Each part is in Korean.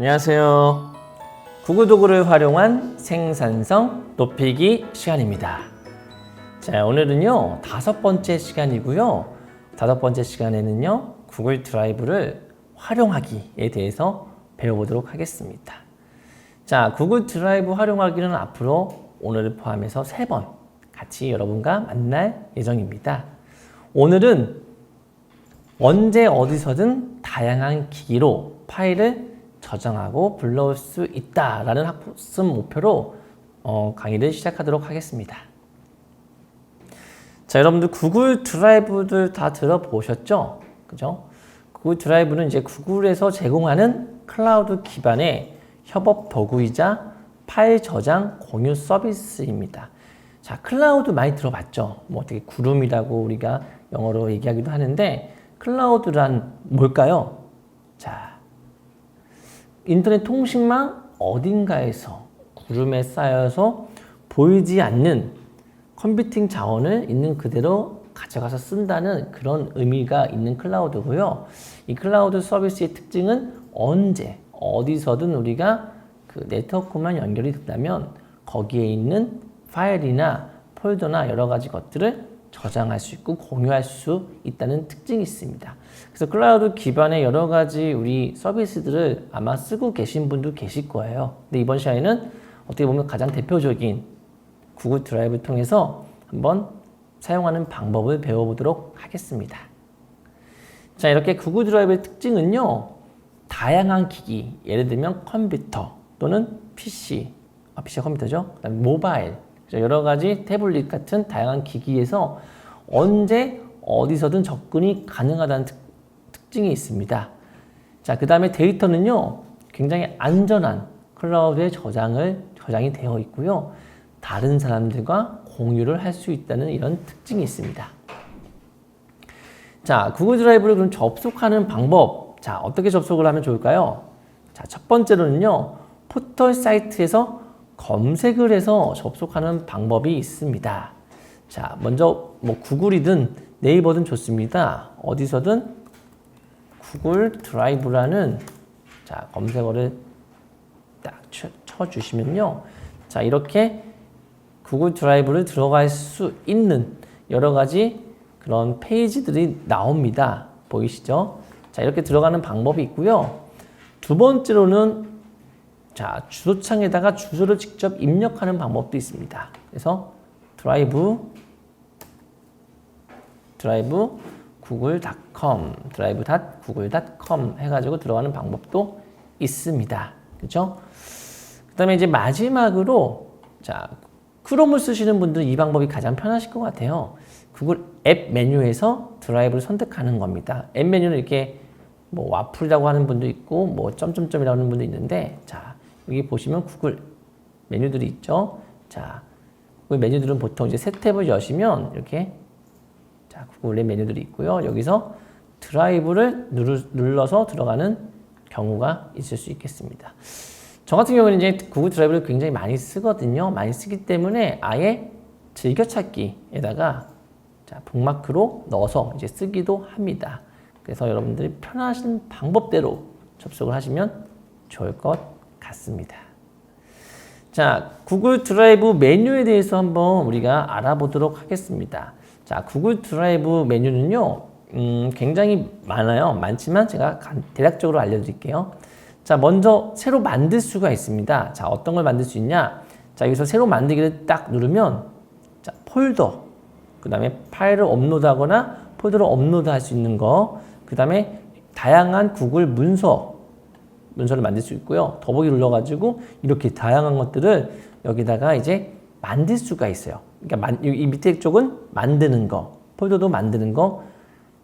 안녕하세요. 구글 도구를 활용한 생산성 높이기 시간입니다. 자, 오늘은요 5번째 시간이고요. 5번째 시간에는요 구글 드라이브를 활용하기에 대해서 배워보도록 하겠습니다. 자, 구글 드라이브 활용하기는 앞으로 오늘을 포함해서 3번 같이 여러분과 만날 예정입니다. 오늘은 언제 어디서든 다양한 기기로 파일을 저장하고 불러올 수 있다라는 학습 목표로 강의를 시작하도록 하겠습니다. 자, 여러분들 구글 드라이브들 다 들어보셨죠? 그죠? 구글 드라이브는 이제 구글에서 제공하는 클라우드 기반의 협업 도구이자 파일 저장 공유 서비스입니다. 자, 클라우드 많이 들어봤죠? 뭐 어떻게 구름이라고 우리가 영어로 얘기하기도 하는데 클라우드란 뭘까요? 자, 인터넷 통신망 어딘가에서 구름에 쌓여서 보이지 않는 컴퓨팅 자원을 있는 그대로 가져가서 쓴다는 그런 의미가 있는 클라우드고요. 이 클라우드 서비스의 특징은 언제 어디서든 우리가 그 네트워크만 연결이 된다면 거기에 있는 파일이나 폴더나 여러 가지 것들을 저장할 수 있고 공유할 수 있다는 특징이 있습니다. 그래서 클라우드 기반의 여러 가지 우리 서비스들을 아마 쓰고 계신 분도 계실 거예요. 근데 이번 시간에는 어떻게 보면 가장 대표적인 구글 드라이브를 통해서 한번 사용하는 방법을 배워보도록 하겠습니다. 자, 이렇게 구글 드라이브의 특징은요, 다양한 기기, 예를 들면 컴퓨터 또는 PC, PC가 컴퓨터죠. 그다음에 모바일, 여러 가지 태블릿 같은 다양한 기기에서 언제 어디서든 접근이 가능하다는 특징이 있습니다. 자, 그 다음에 데이터는요 굉장히 안전한 클라우드에 저장이 되어 있고요, 다른 사람들과 공유를 할 수 있다는 이런 특징이 있습니다. 자, 구글 드라이브를 그럼 접속하는 방법, 자, 어떻게 접속을 하면 좋을까요? 자, 첫 번째로는요 포털 사이트에서 검색을 해서 접속하는 방법이 있습니다. 자, 먼저 뭐 구글이든 네이버든 좋습니다. 어디서든 구글 드라이브라는 자, 검색어를 딱 쳐주시면요. 자, 이렇게 구글 드라이브를 들어갈 수 있는 여러 가지 그런 페이지들이 나옵니다. 보이시죠? 자, 이렇게 들어가는 방법이 있고요. 두 번째로는 자, 주소창에다가 주소를 직접 입력하는 방법도 있습니다. 그래서 드라이브 google.com drive.google.com 해가지고 들어가는 방법도 있습니다. 그렇죠? 그다음에 이제 마지막으로 자, 크롬을 쓰시는 분들은 이 방법이 가장 편하실 것 같아요. 구글 앱 메뉴에서 드라이브를 선택하는 겁니다. 앱 메뉴는 이렇게 뭐 와플이라고 하는 분도 있고 뭐 점점점이라고 하는 분도 있는데, 자, 여기 보시면 구글 메뉴들이 있죠. 자, 구글 메뉴들은 보통 이제 새 탭을 여시면 이렇게 자, 구글의 메뉴들이 있고요. 여기서 드라이브를 눌러서 들어가는 경우가 있을 수 있겠습니다. 저 같은 경우는 이제 구글 드라이브를 굉장히 많이 쓰거든요. 많이 쓰기 때문에 아예 즐겨찾기에다가 자, 북마크로 넣어서 이제 쓰기도 합니다. 그래서 여러분들이 편하신 방법대로 접속을 하시면 좋을 것 같습니다. 자, 구글 드라이브 메뉴에 대해서 한번 우리가 알아보도록 하겠습니다. 자, 구글 드라이브 메뉴는요, 굉장히 많아요. 많지만 제가 대략적으로 알려드릴게요. 자, 먼저 새로 만들 수가 있습니다. 자, 어떤 걸 만들 수 있냐? 자, 여기서 새로 만들기를 딱 누르면 자, 폴더, 그 다음에 파일을 업로드하거나 폴더를 업로드할 수 있는 거, 그 다음에 다양한 구글 문서를 만들 수 있고요. 더보기 눌러가지고 이렇게 다양한 것들을 여기다가 이제 만들 수가 있어요. 그러니까 이 밑에 쪽은 만드는 거, 폴더도 만드는 거,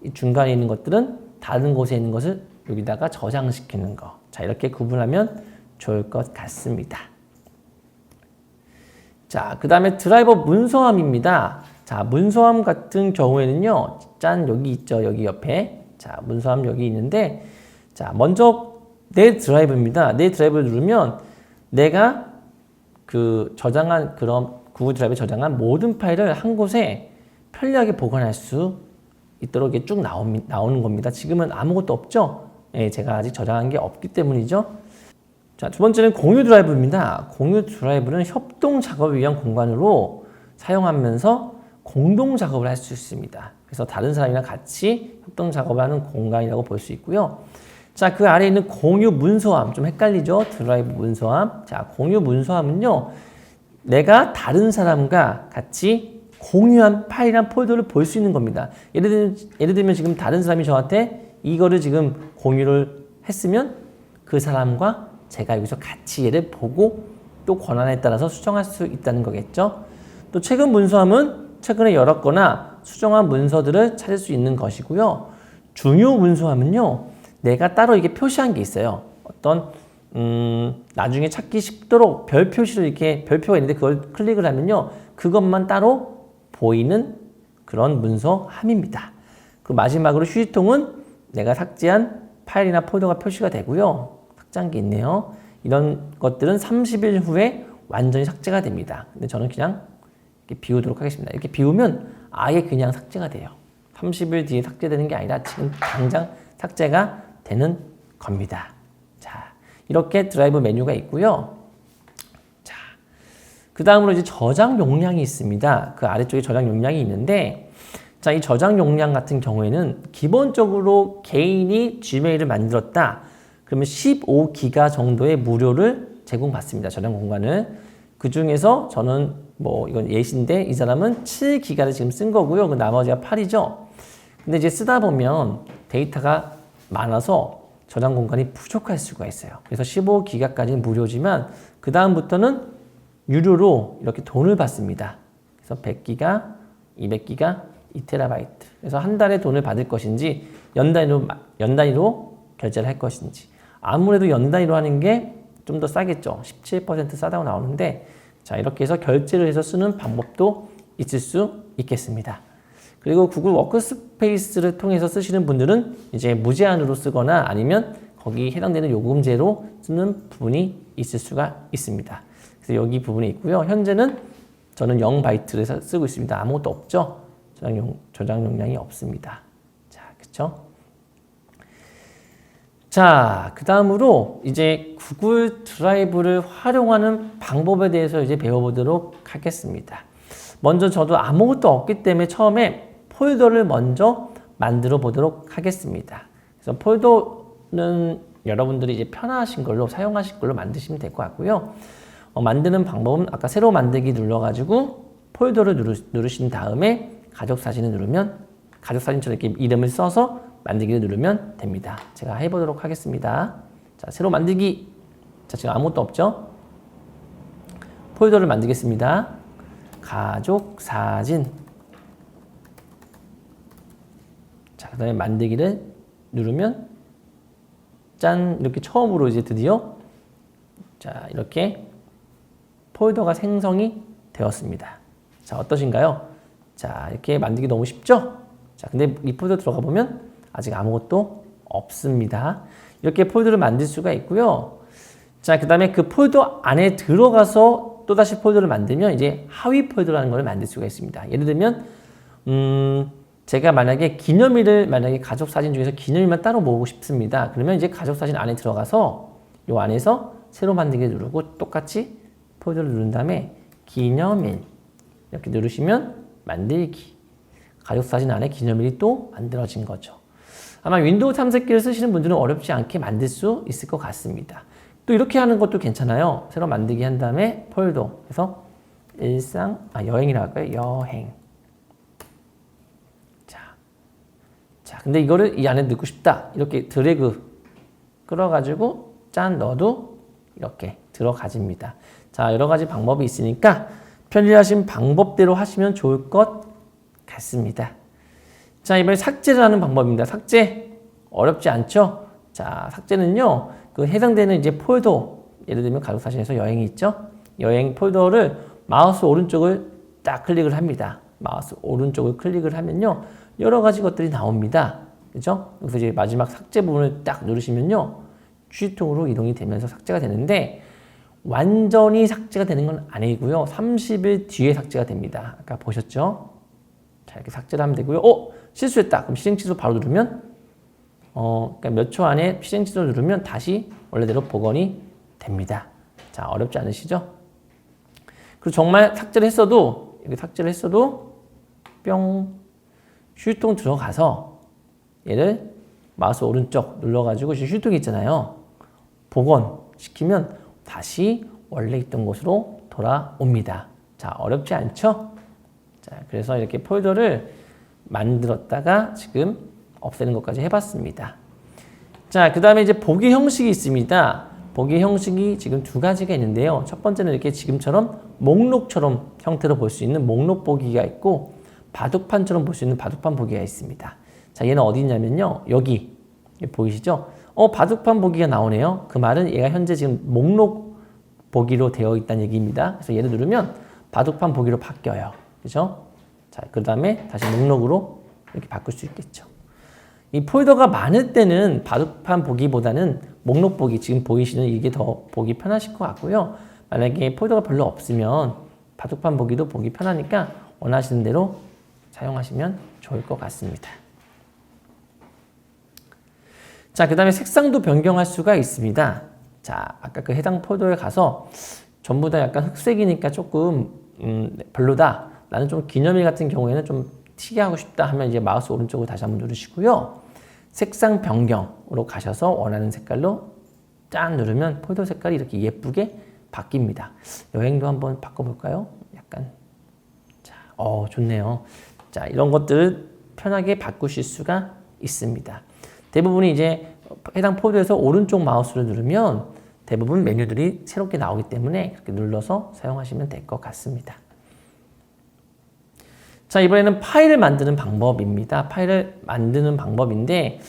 이 중간에 있는 것들은 다른 곳에 있는 것을 여기다가 저장시키는 거. 자, 이렇게 구분하면 좋을 것 같습니다. 자, 그 다음에 드라이버 문서함입니다. 자, 문서함 같은 경우에는요, 짠, 여기 있죠. 여기 옆에. 자, 문서함 여기 있는데, 자, 먼저 내 드라이브입니다. 내 드라이브를 누르면 내가 그 저장한 그런 구글 드라이브에 저장한 모든 파일을 한 곳에 편리하게 보관할 수 있도록 이게 쭉 나오는 겁니다. 지금은 아무것도 없죠? 예, 제가 아직 저장한 게 없기 때문이죠. 자, 두 번째는 공유 드라이브입니다. 공유 드라이브는 협동 작업을 위한 공간으로 사용하면서 공동 작업을 할 수 있습니다. 그래서 다른 사람이랑 같이 협동 작업을 하는 공간이라고 볼 수 있고요. 자, 그 아래에 있는 공유 문서함, 좀 헷갈리죠? 드라이브 문서함. 자, 공유 문서함은요, 내가 다른 사람과 같이 공유한 파일이란 폴더를 볼 수 있는 겁니다. 예를 들면 지금 다른 사람이 저한테 이거를 지금 공유를 했으면 그 사람과 제가 여기서 같이 얘를 보고 또 권한에 따라서 수정할 수 있다는 거겠죠. 또 최근 문서함은 최근에 열었거나 수정한 문서들을 찾을 수 있는 것이고요. 중요 문서함은요, 내가 따로 이게 표시한 게 있어요. 어떤 나중에 찾기 쉽도록 별 표시로 이렇게 별표가 있는데 그걸 클릭을 하면요, 그것만 따로 보이는 그런 문서함입니다. 그리고 마지막으로 휴지통은 내가 삭제한 파일이나 폴더가 표시가 되고요. 삭제한 게 있네요. 이런 것들은 30일 후에 완전히 삭제가 됩니다. 근데 저는 그냥 이렇게 비우도록 하겠습니다. 이렇게 비우면 아예 그냥 삭제가 돼요. 30일 뒤에 삭제되는 게 아니라 지금 당장 삭제가 되는 겁니다. 자, 이렇게 드라이브 메뉴가 있고요. 자, 그 다음으로 이제 저장 용량이 있습니다. 그 아래쪽에 저장 용량이 있는데, 자, 이 저장 용량 같은 경우에는 기본적으로 개인이 지메일을 만들었다. 그러면 15기가 정도의 무료를 제공받습니다. 저장 공간을. 그 중에서 저는 뭐 이건 예시인데 이 사람은 7기가를 지금 쓴 거고요. 그 나머지가 8이죠. 근데 이제 쓰다 보면 데이터가 많아서 저장 공간이 부족할 수가 있어요. 그래서 15기가까지는 무료지만 그 다음부터는 유료로 이렇게 돈을 받습니다. 그래서 100기가, 200기가, 2TB. 그래서 한 달에 돈을 받을 것인지 연 단위로 결제를 할 것인지. 아무래도 연 단위로 하는 게 좀 더 싸겠죠. 17% 싸다고 나오는데, 자, 이렇게 해서 결제를 해서 쓰는 방법도 있을 수 있겠습니다. 그리고 구글 워크스페이스를 통해서 쓰시는 분들은 이제 무제한으로 쓰거나 아니면 거기 해당되는 요금제로 쓰는 부분이 있을 수가 있습니다. 그래서 여기 부분이 있고요. 현재는 저는 0바이트를 쓰고 있습니다. 아무것도 없죠. 저장 용량이 없습니다. 자, 그쵸? 자, 그 다음으로 이제 구글 드라이브를 활용하는 방법에 대해서 이제 배워보도록 하겠습니다. 먼저 저도 아무것도 없기 때문에 처음에 폴더를 먼저 만들어 보도록 하겠습니다. 그래서 폴더는 여러분들이 이제 편하신 걸로 사용하실 걸로 만드시면 될 것 같고요. 만드는 방법은 아까 새로 만들기 눌러가지고 폴더를 누르신 다음에 가족 사진을 누르면 가족 사진처럼 이렇게 이름을 써서 만들기를 누르면 됩니다. 제가 해보도록 하겠습니다. 자, 새로 만들기. 자, 지금 아무것도 없죠? 폴더를 만들겠습니다. 가족 사진. 자, 그 다음에 만들기를 누르면 짠, 이렇게 처음으로 이제 드디어 자, 이렇게 폴더가 생성이 되었습니다. 자, 어떠신가요? 자, 이렇게 만들기 너무 쉽죠? 자, 근데 이 폴더 들어가 보면 아직 아무것도 없습니다. 이렇게 폴더를 만들 수가 있고요. 자, 그 다음에 그 폴더 안에 들어가서 또다시 폴더를 만들면 이제 하위 폴더라는 걸 만들 수가 있습니다. 예를 들면 제가 만약에 만약에 가족 사진 중에서 기념일만 따로 모으고 싶습니다. 그러면 이제 가족 사진 안에 들어가서 이 안에서 새로 만들기 누르고 똑같이 폴더를 누른 다음에 기념일 이렇게 누르시면 만들기. 가족 사진 안에 기념일이 또 만들어진 거죠. 아마 윈도우 탐색기를 쓰시는 분들은 어렵지 않게 만들 수 있을 것 같습니다. 또 이렇게 하는 것도 괜찮아요. 새로 만들기 한 다음에 폴더. 그래서 여행이라고 할까요? 여행. 자, 근데 이거를 이 안에 넣고 싶다. 이렇게 드래그 끌어가지고 짠 넣어도 이렇게 들어가집니다. 자, 여러 가지 방법이 있으니까 편리하신 방법대로 하시면 좋을 것 같습니다. 자, 이번에 삭제를 하는 방법입니다. 삭제 어렵지 않죠? 자, 삭제는요, 그 해당되는 이제 폴더, 예를 들면 가족 사진에서 여행이 있죠? 여행 폴더를 마우스 오른쪽을 딱 클릭을 합니다. 마우스 오른쪽을 클릭을 하면요, 여러 가지 것들이 나옵니다. 그죠? 여기서 이제 마지막 삭제 부분을 딱 누르시면요, 휴지통으로 이동이 되면서 삭제가 되는데, 완전히 삭제가 되는 건 아니고요. 30일 뒤에 삭제가 됩니다. 아까 보셨죠? 자, 이렇게 삭제를 하면 되고요. 실수했다. 그럼 실행 취소 바로 누르면 그러니까 몇 초 안에 실행 취소 누르면 다시 원래대로 복원이 됩니다. 자, 어렵지 않으시죠? 그리고 정말 삭제를 했어도, 이렇게 삭제를 했어도 뿅 휴통 들어가서 얘를 마우스 오른쪽 눌러가지고 휴통이 있잖아요. 복원시키면 다시 원래 있던 곳으로 돌아옵니다. 자, 어렵지 않죠? 자, 그래서 이렇게 폴더를 만들었다가 지금 없애는 것까지 해봤습니다. 자, 그 다음에 이제 보기 형식이 있습니다. 보기 형식이 지금 두 가지가 있는데요. 첫 번째는 이렇게 지금처럼 목록처럼 형태로 볼 수 있는 목록 보기가 있고, 바둑판처럼 볼 수 있는 바둑판 보기가 있습니다. 자, 얘는 어디 있냐면요. 여기 보이시죠? 바둑판 보기가 나오네요. 그 말은 얘가 현재 지금 목록 보기로 되어 있다는 얘기입니다. 그래서 얘를 누르면 바둑판 보기로 바뀌어요. 그죠? 자, 그 다음에 다시 목록으로 이렇게 바꿀 수 있겠죠. 이 폴더가 많을 때는 바둑판 보기보다는 목록 보기, 지금 보이시는 이게 더 보기 편하실 것 같고요. 만약에 폴더가 별로 없으면 바둑판 보기도 보기 편하니까 원하시는 대로 사용하시면 좋을 것 같습니다. 자, 그 다음에 색상도 변경할 수가 있습니다. 자, 아까 그 해당 폴더에 가서 전부 다 약간 흑색이니까 조금 별로다. 나는 좀 기념일 같은 경우에는 좀 튀게 하고 싶다 하면 이제 마우스 오른쪽을 다시 한번 누르시고요. 색상 변경으로 가셔서 원하는 색깔로 짠 누르면 폴더 색깔이 이렇게 예쁘게 바뀝니다. 여행도 한번 바꿔볼까요? 약간 자, 좋네요. 자, 이런 것들을 편하게 바꾸실 수가 있습니다. 대부분이 이제 해당 폴더에서 오른쪽 마우스를 누르면 대부분 메뉴들이 새롭게 나오기 때문에 그렇게 눌러서 사용하시면 될 것 같습니다. 자, 이번에는 파일을 만드는 방법입니다. 파일을 만드는 방법인데,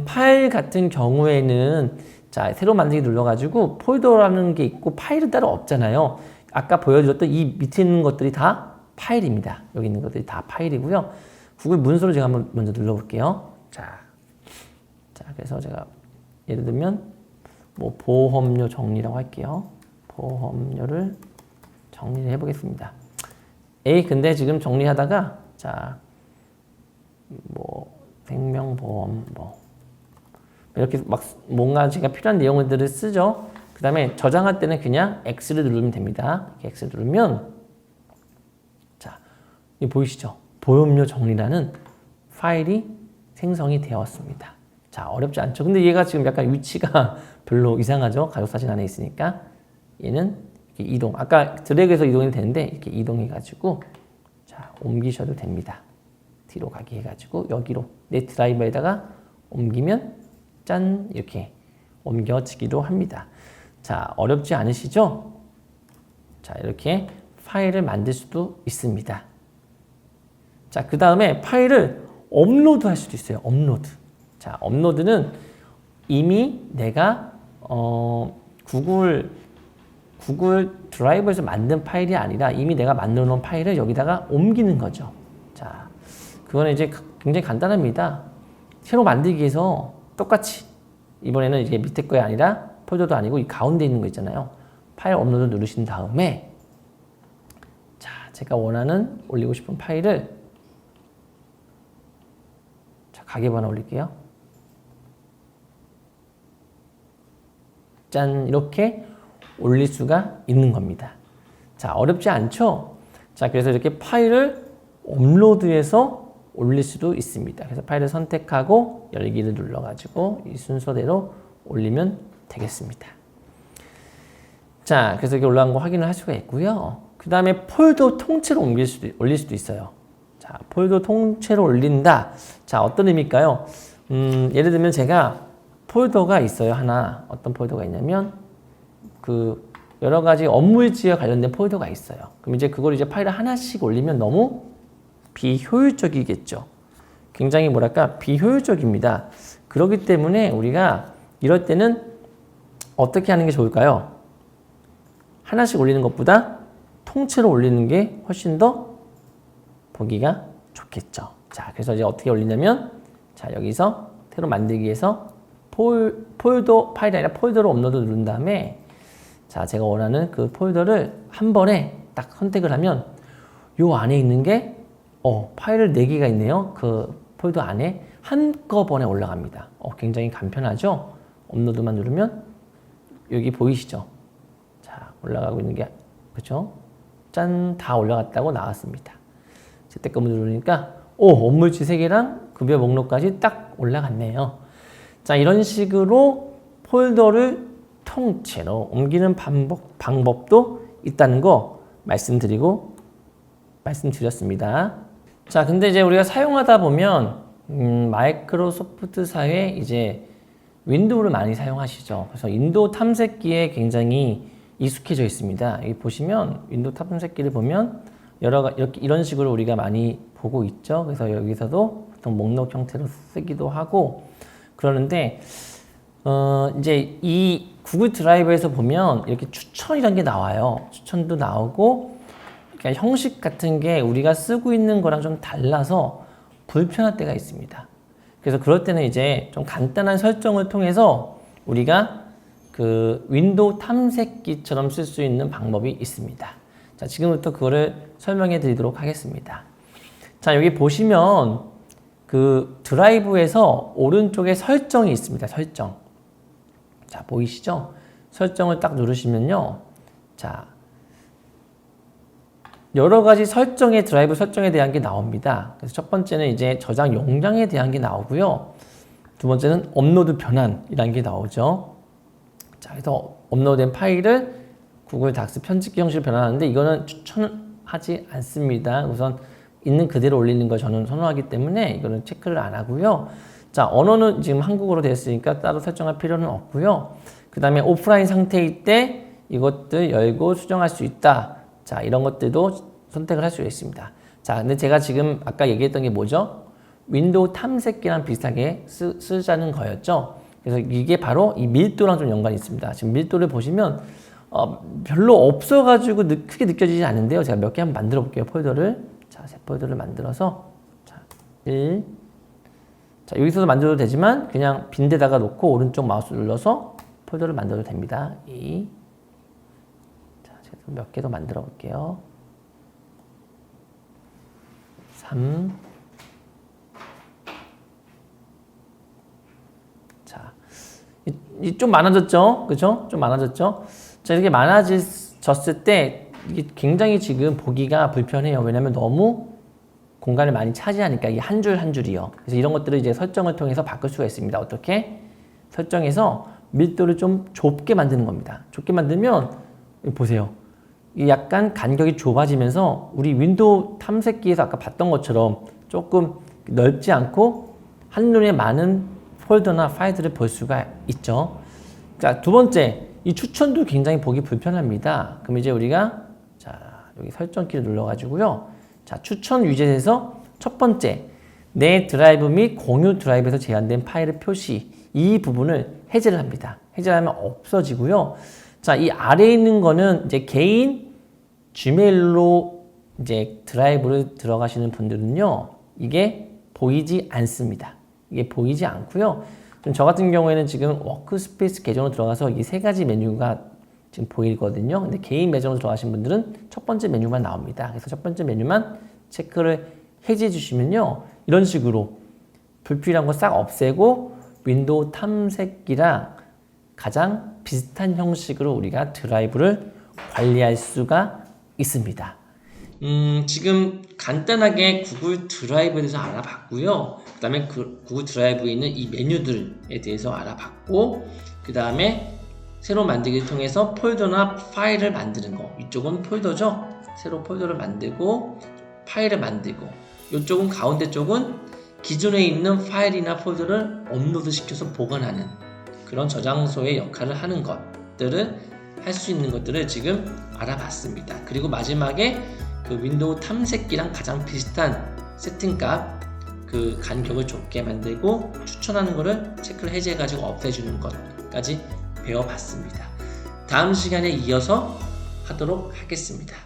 파일 같은 경우에는 자, 새로 만들기 눌러가지고 폴더라는 게 있고 파일은 따로 없잖아요. 아까 보여드렸던 이 밑에 있는 것들이 다 파일입니다. 여기 있는 것들이 다 파일이고요. 구글 문서로 제가 한번 먼저 눌러볼게요. 자, 그래서 제가 예를 들면 뭐 보험료 정리라고 할게요. 보험료를 정리를 해보겠습니다. 근데 지금 정리하다가 자, 뭐 생명보험 뭐 이렇게 막 뭔가 제가 필요한 내용들을 쓰죠. 그 다음에 저장할 때는 그냥 X를 누르면 됩니다. 이렇게 X를 누르면 자, 이 보이시죠? 보험료 정리라는 파일이 생성이 되었습니다. 자, 어렵지 않죠? 근데 얘가 지금 약간 위치가 별로 이상하죠? 가족사진 안에 있으니까 얘는 이렇게 이동, 아까 드래그해서 이동이 되는데 이렇게 이동해가지고 자, 옮기셔도 됩니다. 뒤로 가게 해가지고 여기로 내 드라이버에다가 옮기면 짠 이렇게 옮겨지기도 합니다. 자, 어렵지 않으시죠? 자, 이렇게 파일을 만들 수도 있습니다. 자, 그 다음에 파일을 업로드 할 수도 있어요. 업로드. 자, 업로드는 이미 내가 구글 드라이브에서 만든 파일이 아니라 이미 내가 만들어 놓은 파일을 여기다가 옮기는 거죠. 자, 그거는 이제 굉장히 간단합니다. 새로 만들기 위해서 똑같이 이번에는 이게 밑에 거에 아니라 폴더도 아니고 이 가운데 있는 거 있잖아요. 파일 업로드 누르신 다음에 자, 제가 원하는 올리고 싶은 파일을 자, 가계부 하나 올릴게요. 짠, 이렇게 올릴 수가 있는 겁니다. 자, 어렵지 않죠? 자, 그래서 이렇게 파일을 업로드해서 올릴 수도 있습니다. 그래서 파일을 선택하고 열기를 눌러가지고 이 순서대로 올리면 되겠습니다. 자, 그래서 이렇게 올라간 거 확인을 할 수가 있고요. 그 다음에 폴더 통째로 올릴 수도 있어요. 자, 폴더 통째로 올린다. 자, 어떤 의미일까요? 예를 들면 제가 폴더가 있어요. 하나. 어떤 폴더가 있냐면 그 여러 가지 업무일지와 관련된 폴더가 있어요. 그럼 이제 그걸 이제 파일을 하나씩 올리면 너무 비효율적이겠죠. 굉장히 뭐랄까 비효율적입니다. 그렇기 때문에 우리가 이럴 때는 어떻게 하는 게 좋을까요? 하나씩 올리는 것보다 통째로 올리는 게 훨씬 더 보기가 좋겠죠. 자, 그래서 이제 어떻게 올리냐면 자, 여기서 새로 만들기 위해서 폴더 파일이 아니라 폴더로 업로드 누른 다음에 자, 제가 원하는 그 폴더를 한 번에 딱 선택을 하면 요 안에 있는 게 파일을 4개가 있네요. 그 폴더 안에 한꺼번에 올라갑니다. 굉장히 간편하죠? 업로드만 누르면 여기 보이시죠? 자, 올라가고 있는 게, 그죠? 짠, 다 올라갔다고 나왔습니다. 재택근무 누르니까, 업무일지 3개랑 급여 목록까지 딱 올라갔네요. 자, 이런 식으로 폴더를 통째로 옮기는 방법도 있다는 거 말씀드렸습니다. 자, 근데 이제 우리가 사용하다 보면, 마이크로소프트사에 이제 윈도우를 많이 사용하시죠. 그래서 윈도우 탐색기에 굉장히 익숙해져 있습니다. 여기 보시면 윈도우 탐색기를 보면 이런 식으로 우리가 많이 보고 있죠. 그래서 여기서도 보통 목록 형태로 쓰기도 하고 그러는데 이제 이 구글 드라이브에서 보면 이렇게 추천이라는 게 나와요. 추천도 나오고 그러니까 형식 같은 게 우리가 쓰고 있는 거랑 좀 달라서 불편할 때가 있습니다. 그래서 그럴 때는 이제 좀 간단한 설정을 통해서 우리가 그 윈도우 탐색기처럼 쓸 수 있는 방법이 있습니다. 자, 지금부터 그거를 설명해 드리도록 하겠습니다. 자, 여기 보시면 그 드라이브에서 오른쪽에 설정이 있습니다. 설정. 자, 보이시죠? 설정을 딱 누르시면요. 자, 여러 가지 드라이브 설정에 대한 게 나옵니다. 그래서 첫 번째는 이제 저장 용량에 대한 게 나오고요. 두 번째는 업로드 변환이라는 게 나오죠. 자, 그래서 업로드된 파일을 구글 닥스 편집기 형식으로 변환하는데 이거는 추천하지 않습니다. 우선 있는 그대로 올리는 걸 저는 선호하기 때문에 이거는 체크를 안 하고요. 자, 언어는 지금 한국어로 되어 있으니까 따로 설정할 필요는 없고요. 그 다음에 오프라인 상태일 때 이것들 열고 수정할 수 있다. 자, 이런 것들도 선택을 할 수 있습니다. 자, 근데 제가 지금 아까 얘기했던 게 뭐죠? 윈도우 탐색기랑 비슷하게 쓰자는 거였죠. 그래서 이게 바로 이 밀도랑 좀 연관이 있습니다. 지금 밀도를 보시면 별로 없어가지고 크게 느껴지지 않는데요. 제가 몇 개 한번 만들어 볼게요. 폴더를. 자, 새 폴더를 만들어서 자, 1. 자, 여기서도 만들어도 되지만 그냥 빈 데다가 놓고 오른쪽 마우스 눌러서 폴더를 만들어도 됩니다. 2. 자, 제가 몇 개 더 만들어 볼게요. 3. 자, 좀 많아졌죠? 그죠? 좀 많아졌죠? 자, 이렇게 많아졌을 때 이게 굉장히 지금 보기가 불편해요. 왜냐면 너무 공간을 많이 차지하니까 이게 한 줄 한 줄이요. 그래서 이런 것들을 이제 설정을 통해서 바꿀 수가 있습니다. 어떻게? 설정해서 밀도를 좀 좁게 만드는 겁니다. 좁게 만들면 보세요. 약간 간격이 좁아지면서 우리 윈도우 탐색기에서 아까 봤던 것처럼 조금 넓지 않고 한눈에 많은 폴더나 파일들을 볼 수가 있죠. 자, 두 번째, 이 추천도 굉장히 보기 불편합니다. 그럼 이제 우리가 자, 여기 설정키를 눌러가지고요. 자, 추천 위젯에서 첫 번째, 내 드라이브 및 공유 드라이브에서 제한된 파일의 표시 이 부분을 해제를 합니다. 해제를 하면 없어지고요. 자, 이 아래에 있는 거는 이제 개인 지메일로 이제 드라이브를 들어가시는 분들은요, 이게 보이지 않습니다. 이게 보이지 않고요. 저 같은 경우에는 지금 워크스페이스 계정으로 들어가서 이 세 가지 메뉴가 지금 보이거든요. 근데 개인 계정으로 들어가신 분들은 첫 번째 메뉴만 나옵니다. 그래서 첫 번째 메뉴만 체크를 해제해 주시면요, 이런 식으로 불필요한 거 싹 없애고 윈도우 탐색기랑 가장 비슷한 형식으로 우리가 드라이브를 관리할 수가 있습니다. 지금 간단하게 구글 드라이브에 대해서 알아봤고요. 그 다음에 구글 드라이브에 있는 이 메뉴들에 대해서 알아봤고, 그 다음에 새로 만들기를 통해서 폴더나 파일을 만드는 거. 이쪽은 폴더죠. 새로 폴더를 만들고 파일을 만들고, 이쪽은 가운데 쪽은 기존에 있는 파일이나 폴더를 업로드 시켜서 보관하는 그런 저장소의 역할을 하는 것들을 할 수 있는 것들을 지금 알아봤습니다. 그리고 마지막에 그 윈도우 탐색기랑 가장 비슷한 세팅값, 그 간격을 좁게 만들고 추천하는 거를 체크를 해제해가지고 없애주는 것까지 배워봤습니다. 다음 시간에 이어서 하도록 하겠습니다.